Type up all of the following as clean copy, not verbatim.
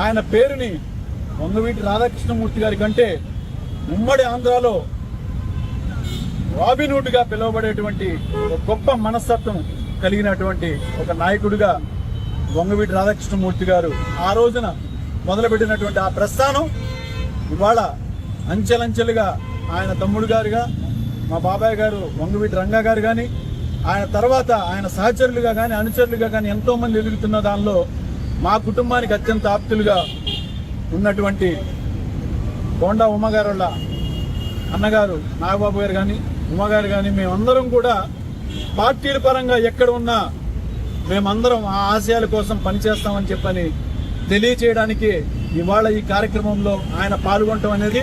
ఆయన పేరుని వంగవీటి రాధాకృష్ణమూర్తి గారి కంటే ఉమ్మడి ఆంధ్రాలో రాబిన్హుడ్గా పిలువబడేటువంటి ఒక గొప్ప మనస్తత్వం కలిగినటువంటి ఒక నాయకుడిగా వంగవీటి రాధాకృష్ణమూర్తి గారు ఆ రోజున మొదలుపెట్టినటువంటి ఆ ప్రస్థానం ఇవాళ అంచెలంచెలుగా ఆయన తమ్ముడు గారుగా మా బాబాయ్ గారు వంగవీటి రంగా గారు కానీ ఆయన తర్వాత ఆయన సహచరులుగా కానీ అనుచరులుగా కానీ ఎంతోమంది ఎదుగుతున్న దానిలో మా కుటుంబానికి అత్యంత ఆప్తులుగా ఉన్నటువంటి బోండా ఉమ్మగారు వాళ్ళ అన్నగారు నాగబాబు గారు కానీ ఉమ్మగారు కానీ మేమందరం కూడా పార్టీల పరంగా ఎక్కడ ఉన్నా మేమందరం ఆ ఆశయాల కోసం పనిచేస్తామని చెప్పని తెలియచేయడానికి ఇవాళ ఈ కార్యక్రమంలో ఆయన పాల్గొనడం అనేది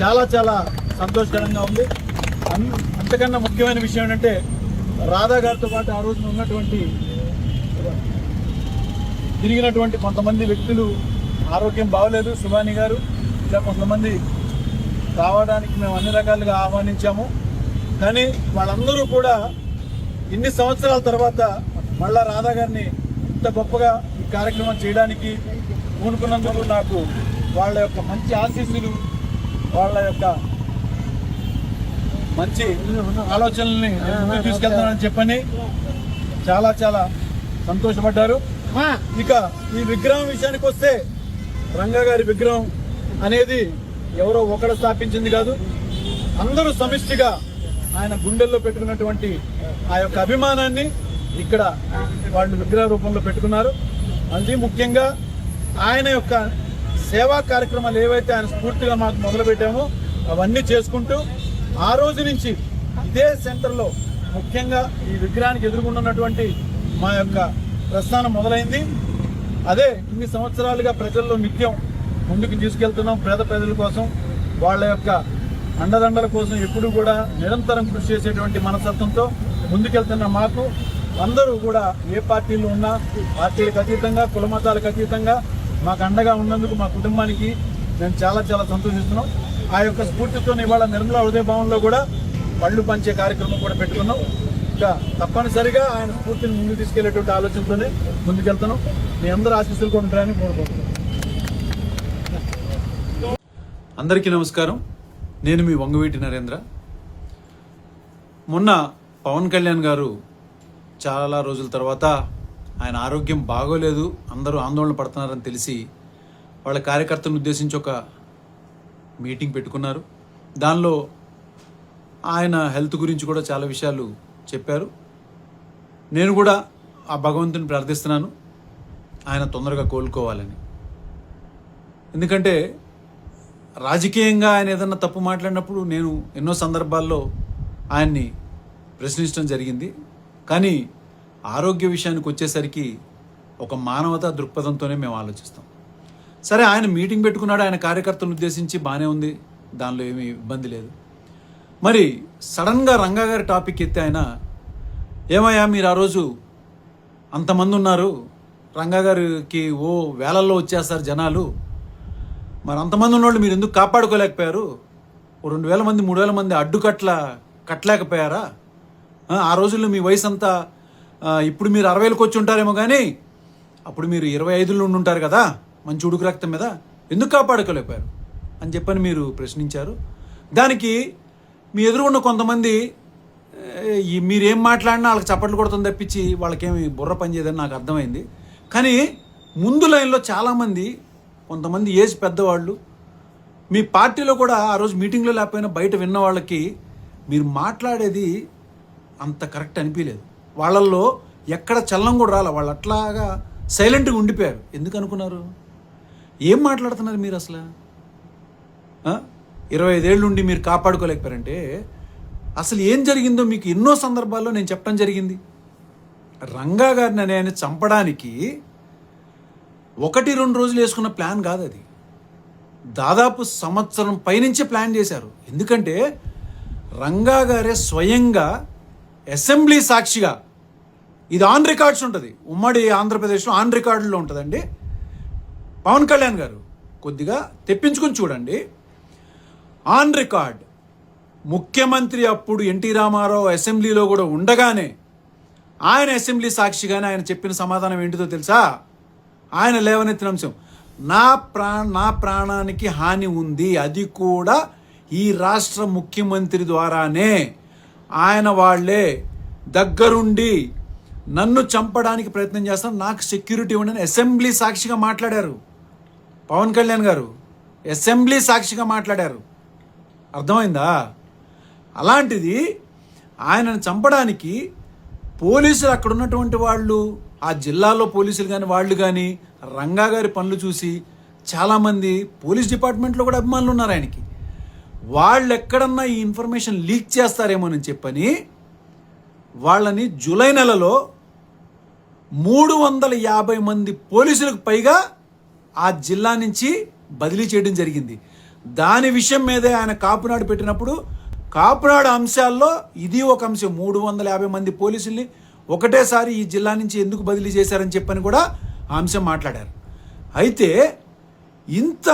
చాలా చాలా సంతోషకరంగా ఉంది. అంతకన్నా ముఖ్యమైన విషయం ఏంటంటే రాధా గారితో పాటు ఆ రోజున ఉన్నటువంటి తిరిగినటువంటి కొంతమంది వ్యక్తులు ఆరోగ్యం బాగోలేదు, సుభాని గారు ఇలా కొంతమంది రావడానికి మేము అన్ని రకాలుగా ఆహ్వానించాము. కానీ వాళ్ళందరూ కూడా ఇన్ని సంవత్సరాల తర్వాత మళ్ళా రాధా గారిని ఇంత గొప్పగా ఈ కార్యక్రమం చేయడానికి పూనుకున్నందుకు నాకు వాళ్ళ యొక్క మంచి ఆశీస్సులు, వాళ్ళ యొక్క మంచి ఆలోచనల్ని ముందుకు తీసుకెళ్తానని చెప్పని చాలా చాలా సంతోషపడ్డారు. ఇక ఈ విగ్రహం విషయానికి వస్తే రంగా గారి విగ్రహం అనేది ఎవరో ఒకడు స్థాపించింది కాదు, అందరూ సమిష్టిగా ఆయన గుండెల్లో పెట్టుకున్నటువంటి ఆ యొక్క అభిమానాన్ని ఇక్కడ వాళ్ళు విగ్రహ రూపంలో పెట్టుకున్నారు. అది ముఖ్యంగా ఆయన యొక్క సేవా కార్యక్రమాలు ఏవైతే ఆయన స్ఫూర్తిగా మాకు మొదలుపెట్టామో అవన్నీ చేసుకుంటూ ఆ రోజు నుంచి ఇదే సెంటర్లో ముఖ్యంగా ఈ విగ్రహానికి ఎదుర్కొన్నటువంటి మా యొక్క ప్రస్థానం మొదలైంది. అదే ఇన్ని సంవత్సరాలుగా ప్రజల్లో నిత్యం ముందుకు తీసుకెళ్తున్నాం. పేద ప్రజల కోసం, వాళ్ళ యొక్క అండదండల కోసం ఎప్పుడూ కూడా నిరంతరం కృషి చేసేటువంటి మనస్తత్వంతో ముందుకెళ్తున్న మాకు అందరూ కూడా ఏ పార్టీలు ఉన్నా పార్టీలకు అతీతంగా, కుల మతాలకు అతీతంగా మాకు అండగా ఉన్నందుకు మా కుటుంబానికి మేము చాలా చాలా సంతోషిస్తున్నాం. ఆ యొక్క స్ఫూర్తితో ఇవాళ నిర్మలా హృదయ భవన్లో కూడా పళ్ళు పంచే కార్యక్రమం కూడా పెట్టుకున్నాం. ఇంకా తప్పనిసరిగా ఆయన స్ఫూర్తిని ముందుకు తీసుకెళ్లేటువంటి ఆలోచనతోనే ముందుకెళ్తున్నాం. మీ అందరూ ఆశీస్సులు కూడా ఉంటారని కోరుకుంటున్నాం. అందరికీ నమస్కారం. నేను మీ వంగవీటి నరేంద్ర. మొన్న పవన్ కళ్యాణ్ గారు చాలా రోజుల తర్వాత ఆయన ఆరోగ్యం బాగోలేదు, అందరూ ఆందోళన పడుతున్నారని తెలిసి వాళ్ళ కార్యకర్తలను ఉద్దేశించి ఒక మీటింగ్ పెట్టుకున్నారు. దానిలో ఆయన హెల్త్ గురించి కూడా చాలా విషయాలు చెప్పారు. నేను కూడా ఆ భగవంతుని ప్రార్థిస్తున్నాను ఆయన తొందరగా కోలుకోవాలని. ఎందుకంటే రాజకీయంగా ఆయన ఏదన్నా తప్పు మాట్లాడినప్పుడు నేను ఎన్నో సందర్భాల్లో ఆయన్ని ప్రశ్నించడం జరిగింది. కానీ ఆరోగ్య విషయానికి వచ్చేసరికి ఒక మానవతా దృక్పథంతోనే మేము ఆలోచిస్తాం. సరే, ఆయన మీటింగ్ పెట్టుకున్నాడు, ఆయన కార్యకర్తలను ఉద్దేశించి బాగానే ఉంది, దానిలో ఏమీ ఇబ్బంది లేదు. మరి సడన్గా రంగా గారి టాపిక్ ఎత్తి ఆయన, ఏమయ్యా మీరు ఆ రోజు అంతమంది ఉన్నారు, రంగా గారికి ఓ వేలల్లో వచ్చేస్తారు జనాలు, మరి అంతమంది ఉన్నోళ్ళు మీరు ఎందుకు కాపాడుకోలేకపోయారు? ఓ 2,000 మంది 3,000 మంది కట్టలేకపోయారా? ఆ రోజుల్లో మీ వయసు అంతా, ఇప్పుడు మీరు 60లకు వచ్చి ఉంటారేమో, కానీ అప్పుడు మీరు 25లో ఉండి ఉంటారు కదా మంచి ఉడుకు రక్తం మీద, ఎందుకు కాపాడుకోలేకపోయారు అని చెప్పని మీరు ప్రశ్నించారు. దానికి మీ ఎదురుగున్న కొంతమంది మీరేం మాట్లాడినా వాళ్ళకి చప్పట్లు కొడుతుంది తప్పించి వాళ్ళకేమి బుర్ర పనిచేయదని నాకు అర్థమైంది. కానీ ముందు లైన్లో చాలామంది, కొంతమంది ఏజ్ పెద్దవాళ్ళు, మీ పార్టీలో కూడా ఆ రోజు మీటింగ్లో లేకపోయినా బయట విన్న వాళ్ళకి మీరు మాట్లాడేది అంత కరెక్ట్ అనిపించలేదు. వాళ్ళల్లో ఎక్కడ చల్లం కూడా రాలే, వాళ్ళు అట్లాగా సైలెంట్గా ఉండిపోయారు. ఎందుకు అనుకున్నారు? ఏం మాట్లాడుతున్నారు మీరు అసలు? 25 ఏళ్ళ నుండి మీరు కాపాడుకోలేకపోయారంటే అసలు ఏం జరిగిందో మీకు ఎన్నో సందర్భాల్లో నేను చెప్పడం జరిగింది. రంగా గారిని ఆయన చంపడానికి 1-2 రోజులు వేసుకున్న ప్లాన్ కాదు అది, దాదాపు సంవత్సరం పైనుంచే ప్లాన్ చేశారు. ఎందుకంటే రంగా గారే స్వయంగా అసెంబ్లీ సాక్షిగా, ఇది ఆన్ రికార్డ్స్ ఉంటుంది, ఉమ్మడి ఆంధ్రప్రదేశ్లో ఆన్ రికార్డులో ఉంటుందండి. పవన్ కళ్యాణ్ గారు కొద్దిగా తెప్పించుకుని చూడండి, ఆన్ రికార్డ్. ముఖ్యమంత్రి అప్పుడు ఎన్టీ రామారావు అసెంబ్లీలో కూడా ఉండగానే ఆయన అసెంబ్లీ సాక్షిగానే ఆయన చెప్పిన సమాధానం ఏంటిదో తెలుసా? ఆయన లేవనెత్తిన అంశం, నా ప్రాణానికి హాని ఉంది, అది కూడా ఈ రాష్ట్ర ముఖ్యమంత్రి ద్వారానే. ఆయన వాళ్ళే దగ్గరుండి నన్ను చంపడానికి ప్రయత్నం చేస్తారు, నాకు సెక్యూరిటీ ఉండని అసెంబ్లీ సాక్షిగా మాట్లాడారు పవన్ కళ్యాణ్ గారు. అసెంబ్లీ సాక్షిగా మాట్లాడారు. అర్థమైందా? అలాంటిది ఆయనను చంపడానికి పోలీసులు, అక్కడ ఉన్నటువంటి వాళ్ళు, ఆ జిల్లాలో పోలీసులు కానీ వాళ్ళు కానీ రంగా గారి పనులు చూసి చాలామంది పోలీస్ డిపార్ట్మెంట్లో కూడా అభిమానులు ఉన్నారు ఆయనకి. వాళ్ళు ఎక్కడన్నా ఈ ఇన్ఫర్మేషన్ లీక్ చేస్తారేమోనని చెప్పని వాళ్ళని జూలై నెలలో 350 మంది పోలీసులకు పైగా ఆ జిల్లా నుంచి బదిలీ చేయడం జరిగింది. దాని విషయం మీదే ఆయన కాపునాడు పెట్టినప్పుడు కాపునాడు అంశాల్లో ఇది ఒక అంశం. 350 మంది పోలీసుల్ని ఒకటేసారి ఈ జిల్లా నుంచి ఎందుకు బదిలీ చేశారని చెప్పని కూడా ఆ అంశం మాట్లాడారు. అయితే ఇంత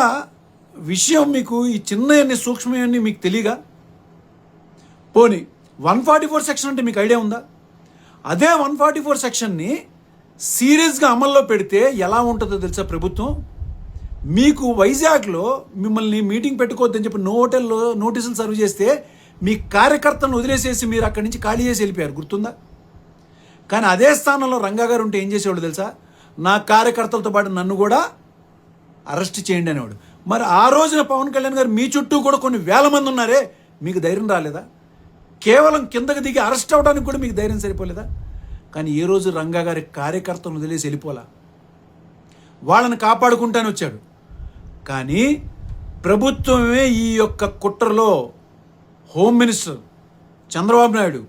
విషయం మీకు, ఈ చిన్న సూక్ష్మన్నీ మీకు తెలియగా? పోనీ 144 సెక్షన్ అంటే మీకు ఐడియా ఉందా? అదే 144 సెక్షన్ని సీరియస్గా అమల్లో పెడితే ఎలా ఉంటుందో తెలుసా ప్రభుత్వం? మీకు వైజాగ్లో మిమ్మల్ని మీటింగ్ పెట్టుకోవద్దని చెప్పి హోటల్లో నోటీసులు సర్వ్ చేస్తే మీ కార్యకర్తలను వదిలేసేసి మీరు అక్కడి నుంచి ఖాళీ చేసి వెళ్ళిపోయారు, గుర్తుందా? కానీ అదే స్థానంలో రంగా గారు ఉంటే ఏం చేసేవాడు తెలుసా? నా కార్యకర్తలతో పాటు నన్ను కూడా అరెస్ట్ చేయండి అనేవాడు. మరి ఆ రోజున పవన్ కళ్యాణ్ గారు మీ చుట్టూ కూడా కొన్ని వేల మంది ఉన్నారే, మీకు ధైర్యం రాలేదా? కేవలం కిందకి దిగి అరెస్ట్ అవ్వడానికి కూడా మీకు ధైర్యం సరిపోలేదా? కానీ ఏ రోజు రంగా గారి కార్యకర్తలను వదిలేసి వెళ్ళిపోలా, వాళ్ళని కాపాడుకుంటానే వచ్చాడు. కానీ ప్రభుత్వమే ఈ యొక్క కుట్రలో హోమ్ మినిస్టర్ చంద్రబాబు నాయుడు,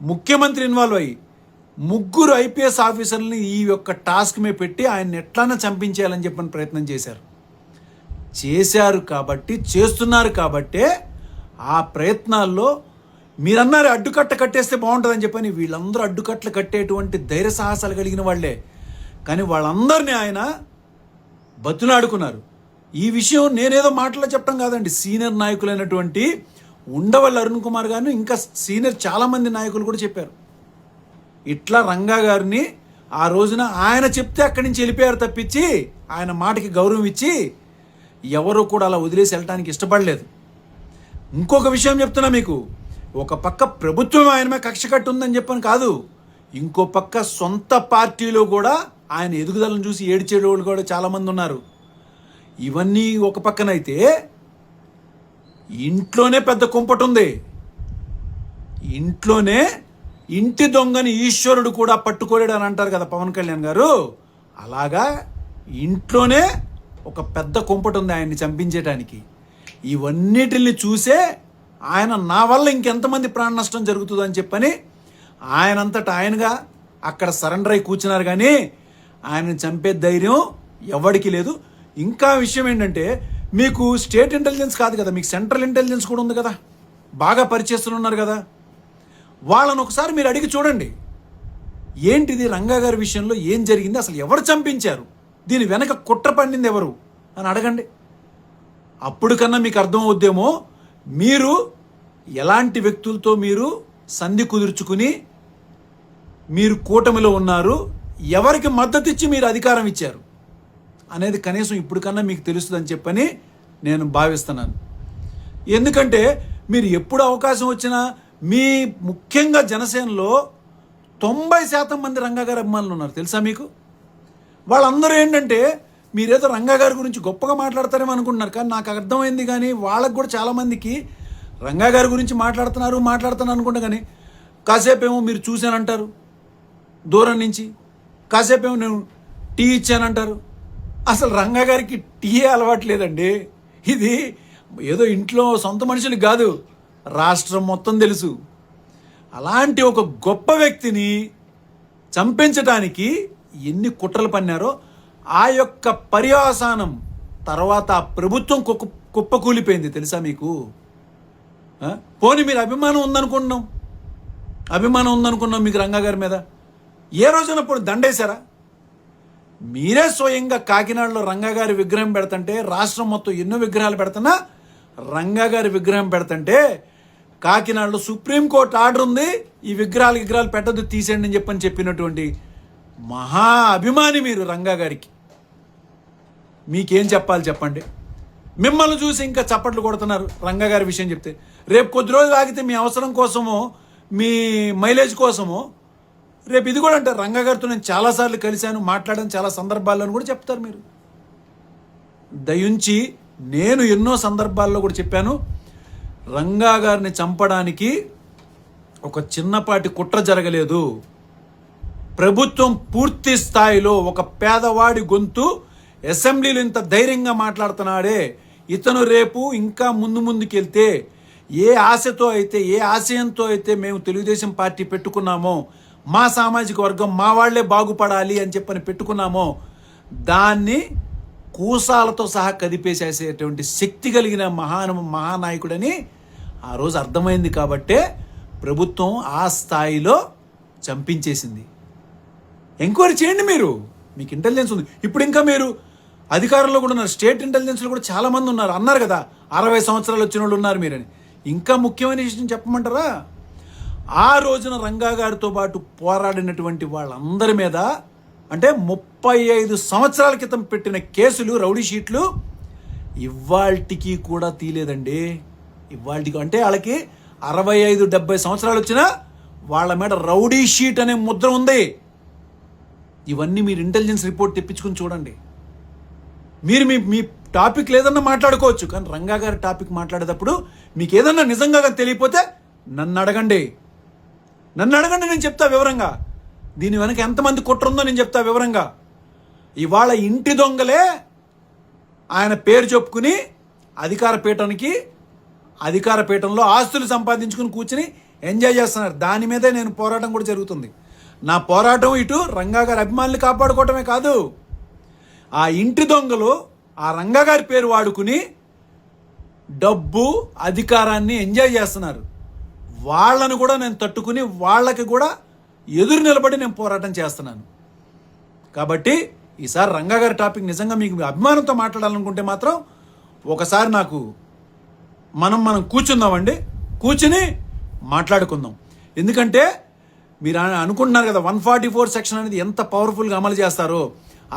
ముఖ్యమంత్రి ఇన్వాల్వ్ అయ్యి 3 ఐపీఎస్ ఆఫీసర్లని ఈ యొక్క టాస్క్ మీద పెట్టి ఆయన్ని ఎట్లన్నా చంపించేయాలని చెప్పని ప్రయత్నం చేశారు కాబట్టి, చేస్తున్నారు కాబట్టే ఆ ప్రయత్నాల్లో మీరన్నారు అడ్డుకట్ట కట్టేస్తే బాగుంటుందని చెప్పని వీళ్ళందరూ అడ్డుకట్టలు కట్టేటువంటి ధైర్య సాహసాలు కలిగిన వాళ్ళే. కానీ వాళ్ళందరినీ ఆయన బతులాడుకున్నారు. ఈ విషయం నేనేదో మాటలో చెప్పడం కాదండి, సీనియర్ నాయకులైనటువంటి ఉండవల్లి అరుణ్ కుమార్ గారిని, ఇంకా సీనియర్ చాలామంది నాయకులు కూడా చెప్పారు. ఇట్లా రంగా గారిని ఆ రోజున ఆయన చెప్తే అక్కడి నుంచి వెళ్ళిపోయారు తప్పించి ఆయన మాటకి గౌరవం ఇచ్చి ఎవరు కూడా అలా వదిలేసి వెళ్ళటానికి ఇష్టపడలేదు. ఇంకొక విషయం చెప్తున్నా మీకు, ఒక పక్క ప్రభుత్వం ఆయన మీద కక్ష కట్టు ఉందని చెప్పని కాదు, ఇంకో పక్క సొంత పార్టీలో కూడా ఆయన ఎదుగుదలను చూసి ఏడ్చేవాళ్ళు కూడా చాలామంది ఉన్నారు. ఇవన్నీ ఒక పక్కనైతే ఇంట్లోనే పెద్ద కుంపటి ఉంది. ఇంట్లోనే ఇంటి దొంగని ఈశ్వరుడు కూడా పట్టుకోలేడు అని అంటారు కదా పవన్ కళ్యాణ్ గారు. అలాగా ఇంట్లోనే ఒక పెద్ద కుంపటి ఉంది ఆయన్ని చంపించేయడానికి. ఇవన్నిటిని చూసే ఆయన నా వల్ల ఇంకెంతమంది ప్రాణ నష్టం జరుగుతుందని చెప్పని ఆయనంతటా ఆయనగా అక్కడ సరెండర్ అయి కూర్చున్నారు. కానీ ఆయనని చంపే ధైర్యం ఎవరికి లేదు. ఇంకా విషయం ఏంటంటే, మీకు స్టేట్ ఇంటెలిజెన్స్ కాదు కదా, మీకు సెంట్రల్ ఇంటెలిజెన్స్ కూడా ఉంది కదా, బాగా పరిచయస్తులు ఉన్నారు కదా, వాళ్ళని ఒకసారి మీరు అడిగి చూడండి. ఏంటిది రంగా గారి విషయంలో ఏం జరిగింది, అసలు ఎవరు చంపించారు, దీని వెనక కుట్ర పండింది ఎవరు అని అడగండి. అప్పుడు కన్నా మీకు అర్థం అవుద్దేమో మీరు ఎలాంటి వ్యక్తులతో మీరు సంధి కుదుర్చుకుని మీరు కూటమిలో ఉన్నారు, ఎవరికి మద్దతు ఇచ్చి మీరు అధికారం ఇచ్చారు అనేది కనీసం ఇప్పుడు కన్నా మీకు తెలుస్తుందని చెప్పని నేను భావిస్తున్నాను. ఎందుకంటే మీరు ఎప్పుడు అవకాశం వచ్చినా మీ ముఖ్యంగా జనసేనలో 90% మంది రంగా గారి అభిమానులు ఉన్నారు తెలుసా మీకు. వాళ్ళందరూ ఏంటంటే మీరేదో రంగా గారి గురించి గొప్పగా మాట్లాడతారేమో అనుకుంటున్నారు, కానీ నాకు అర్థమైంది. కానీ వాళ్ళకు కూడా చాలామందికి రంగా గారి గురించి మాట్లాడుతున్నారు అనుకుంటా, కానీ కాసేపు ఏమో మీరు చూశానంటారు దూరం నుంచి, కాసేపు ఏమో నేను టీ ఇచ్చానంటారు. అసలు రంగా గారికి టీయే అలవాటు లేదండి. ఇది ఏదో ఇంట్లో సొంత మనుషులకు కాదు, రాష్ట్రం మొత్తం తెలుసు. అలాంటి ఒక గొప్ప వ్యక్తిని చంపించడానికి ఎన్ని కుట్రలు పన్నారో, ఆ యొక్క పర్యవసానం తర్వాత ఆ ప్రభుత్వం కుప్పకూలిపోయింది తెలుసా మీకు. పోనీ మీరు అభిమానం ఉందనుకున్నాం మీకు రంగా గారి మీద. ఏ రోజున పోనీ దండేశారా? మీరే స్వయంగా కాకినాడలో రంగా గారి విగ్రహం పెడుతుంటే, రాష్ట్రం మొత్తం ఎన్నో విగ్రహాలు పెడుతున్నా రంగా గారి విగ్రహం పెడుతుంటే కాకినాడలో సుప్రీంకోర్టు ఆర్డర్ ఉంది, ఈ విగ్రహాలు పెట్టద్దు తీసేయండి అని చెప్పినటువంటి మహా అభిమాని మీరు రంగా గారికి. మీకేం చెప్పాలి చెప్పండి? మిమ్మల్ని చూసి ఇంకా చప్పట్లు కొడుతున్నారు రంగా గారి విషయం చెప్తే. రేపు కొద్ది రోజులు ఆగితే మీ అవసరం కోసమో మీ మైలేజ్ కోసమో రేపు ఇది కూడా అంటారు, రంగా గారితో నేను చాలాసార్లు కలిశాను, మాట్లాడాను చాలా సందర్భాల్లో కూడా చెప్తారు మీరు. దయుంచి నేను ఎన్నో సందర్భాల్లో కూడా చెప్పాను, రంగా గారిని చంపడానికి ఒక చిన్నపాటి కుట్ర జరగలేదు. ప్రభుత్వం పూర్తి స్థాయిలో ఒక పేదవాడి గొంతు అసెంబ్లీలో ఇంత ధైర్యంగా మాట్లాడుతున్నాడే, ఇతను రేపు ఇంకా ముందుకెళ్తే ఏ ఆశతో అయితే ఏ ఆశయంతో అయితే మేము తెలుగుదేశం పార్టీ పెట్టుకున్నామో, మా సామాజిక వర్గం మా వాళ్లే బాగుపడాలి అని చెప్పని పెట్టుకున్నామో, దాన్ని కూసాలతో సహా కదిపేసేసేటువంటి శక్తి కలిగిన మహానాయకుడని ఆ రోజు అర్థమైంది. కాబట్టే ప్రభుత్వం ఆ స్థాయిలో చంపించేసింది. ఎంక్వైరీ చేయండి మీరు, మీకు ఇంటెలిజెన్స్ ఉంది. ఇప్పుడు ఇంకా మీరు అధికారంలో కూడా ఉన్నారు, స్టేట్ ఇంటెలిజెన్స్లో కూడా చాలామంది ఉన్నారు. అన్నారు కదా 60 సంవత్సరాలు వచ్చిన వాళ్ళు ఉన్నారు మీరని. ఇంకా ముఖ్యమైన విషయం చెప్పమంటారా? ఆ రోజున రంగా గారితో పాటు పోరాడినటువంటి వాళ్ళందరి మీద అంటే 35 సంవత్సరాల క్రితం పెట్టిన కేసులు, రౌడీ షీట్లు ఇవాళకి కూడా తీయలేదండి. ఇవాళకి అంటే వాళ్ళకి 65-70 సంవత్సరాలు వచ్చినా వాళ్ళ మీద రౌడీ షీట్ అనే ముద్ర ఉంది. ఇవన్నీ మీరు ఇంటెలిజెన్స్ రిపోర్ట్ తెప్పించుకుని చూడండి. మీరు మీ టాపిక్ లేదన్నా మాట్లాడుకోవచ్చు, కానీ రంగా గారి టాపిక్ మాట్లాడేటప్పుడు మీకు ఏదన్నా నిజంగా తెలియకపోతే నన్ను అడగండి, నేను చెప్తా వివరంగా. దీని వెనక ఎంతమంది కుట్ర ఉందో నేను చెప్తా వివరంగా. ఇవాళ ఇంటి దొంగలే ఆయన పేరు చెప్పుకుని అధికార పీఠంలో ఆస్తులు సంపాదించుకుని కూర్చుని ఎంజాయ్ చేస్తున్నారు. దాని మీదే నేను పోరాటం కూడా జరుగుతుంది. నా పోరాటం ఇటు రంగా గారి అభిమానులు కాపాడుకోవటమే కాదు, ఆ ఇంటి దొంగలు ఆ రంగా గారి పేరు వాడుకుని డబ్బు అధికారాన్ని ఎంజాయ్ చేస్తున్నారు. వాళ్ళను కూడా నేను తట్టుకుని వాళ్ళకి కూడా ఎదురు నిలబడి నేను పోరాటం చేస్తున్నాను. కాబట్టి ఈసారి రంగా గారి టాపిక్ నిజంగా మీకు అభిమానంతో మాట్లాడాలనుకుంటే మాత్రం ఒకసారి నాకు మనం కూర్చుందామండి, కూర్చుని మాట్లాడుకుందాం. ఎందుకంటే మీరు అనుకుంటున్నారు కదా 144 సెక్షన్ అనేది ఎంత పవర్ఫుల్గా అమలు చేస్తారో,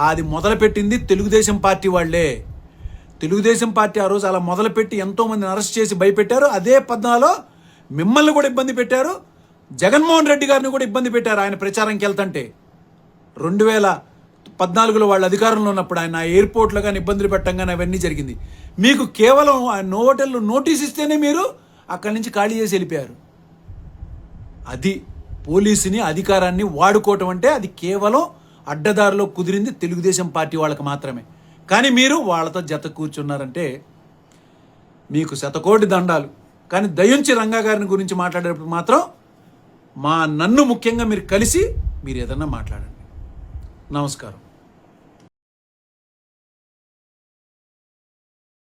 అది మొదలుపెట్టింది తెలుగుదేశం పార్టీ వాళ్లే. తెలుగుదేశం పార్టీ ఆ రోజు అలా మొదలుపెట్టి ఎంతోమందిని అరెస్ట్ చేసి భయపెట్టారు. అదే పద్నాలో మిమ్మల్ని కూడా ఇబ్బంది పెట్టారు, జగన్మోహన్ రెడ్డి గారిని కూడా ఇబ్బంది పెట్టారు. ఆయన ప్రచారంకి వెళ్తుంటే 2014లో వాళ్ళు అధికారంలో ఉన్నప్పుడు ఆయన ఎయిర్పోర్ట్లో కానీ ఇబ్బందులు పెట్టడం కానీ అవన్నీ జరిగింది. మీకు కేవలం ఆ నోటెల్లో నోటీస్ ఇస్తేనే మీరు అక్కడి నుంచి ఖాళీ చేసి వెళ్ళిపోయారు. అది పోలీసుని అధికారాన్ని వాడుకోవటం అంటే అది కేవలం అడ్డదారిలో కుదిరింది తెలుగుదేశం పార్టీ వాళ్ళకి మాత్రమే. కానీ మీరు వాళ్ళతో జత కూర్చున్నారంటే మీకు శతకోటి దండాలు. కానీ దయించి రంగా గారిని గురించి మాట్లాడేటప్పుడు మాత్రం నన్ను ముఖ్యంగా మీరు కలిసి మీరు ఏదన్నా మాట్లాడండి. నమస్కారం.